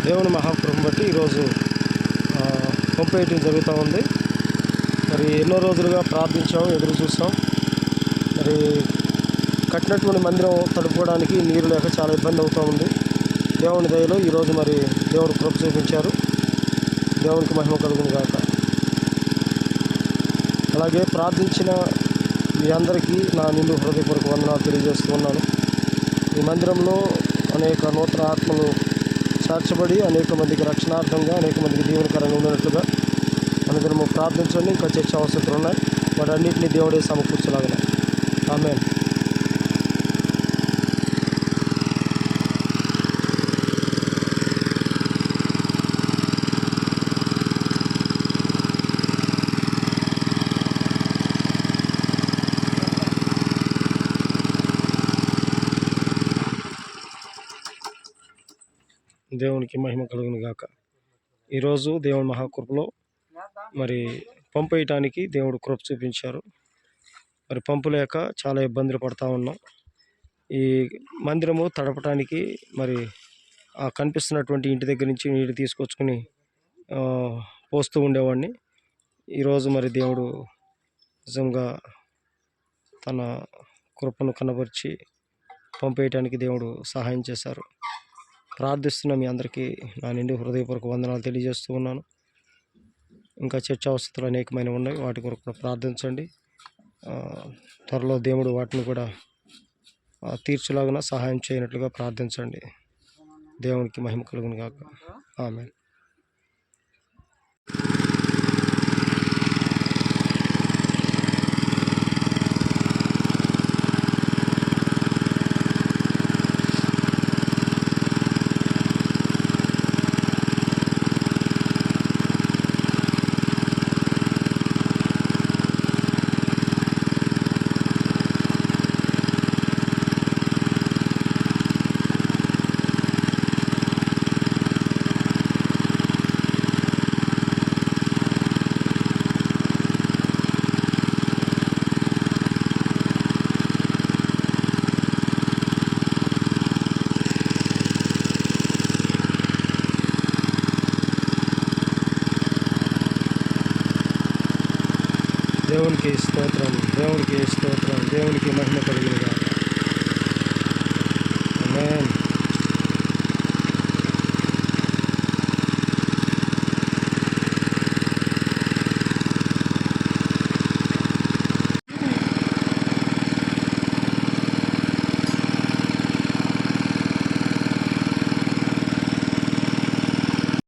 దేవుని మహాకృపను బట్టి ఈరోజు పంపు వేయటం జరుగుతూ ఉంది. మరి ఎన్నో రోజులుగా ప్రార్థించాం, ఎదురు చూసాం. మరి కట్టినటువంటి మందిరం తడుపుకోవడానికి నీరు లేక చాలా ఇబ్బంది అవుతూ ఉంది. దేవుని దయలో ఈరోజు మరి దేవుడు కృప చూపించారు. దేవునికి మహిమ కలుగును గాక. అలాగే ప్రార్థించిన మీ అందరికీ నా నిండు హృదయపూర్వక వందనాలు తెలియజేస్తూ ఉన్నాను. ఈ మందిరంలో అనేక నూతన ఆత్మలు చేర్చబడి అనేక మందికి రక్షణార్థంగా, అనేక మందికి దీవెనకరంగా ఉన్నట్లుగా మనము ప్రార్థించండి. ఇంకా చర్చ అవసరాలు ఉన్నాయి, వాటన్నింటినీ దేవుడే సమకూర్చలాగన. ఆమేన్. దేవునికి మహిమ కలుగును గాక. ఈరోజు దేవుని మహాకృపలో మరి పంపు వేయటానికి దేవుడు కృప చూపించారు. మరి పంపు లేక చాలా ఇబ్బందులు పడుతూ ఉన్నాం. ఈ మందిరము తడపటానికి మరి ఆ కనిపిస్తున్నటువంటి ఇంటి దగ్గర నుంచి నీరు తీసుకొచ్చుకొని పోస్తూ ఉండేవాడిని. ఈరోజు మరి దేవుడు నిజంగా తన కృపను కనబరిచి పంపు వేయటానికి దేవుడు సహాయం చేశారు. ప్రార్థిస్తున్న మీ అందరికీ నా నిండు హృదయపూర్వక వందనాలు తెలియజేస్తూ ఉన్నాను. ఇంకా చర్చ అవసరాలు అనేకమైన ఉన్నాయి, వాటి కొరకు కూడా ప్రార్థించండి. త్వరలో దేవుడు వాటిని కూడా తీర్చులాగా సహాయం చేయనట్లుగా ప్రార్థించండి. దేవునికి మహిమ కలుగును గాక. ఆమేన్. దేవునికి స్తోత్రం, దేవునికి స్తోత్రం, దేవునికి మహిమ కలుగును గాక.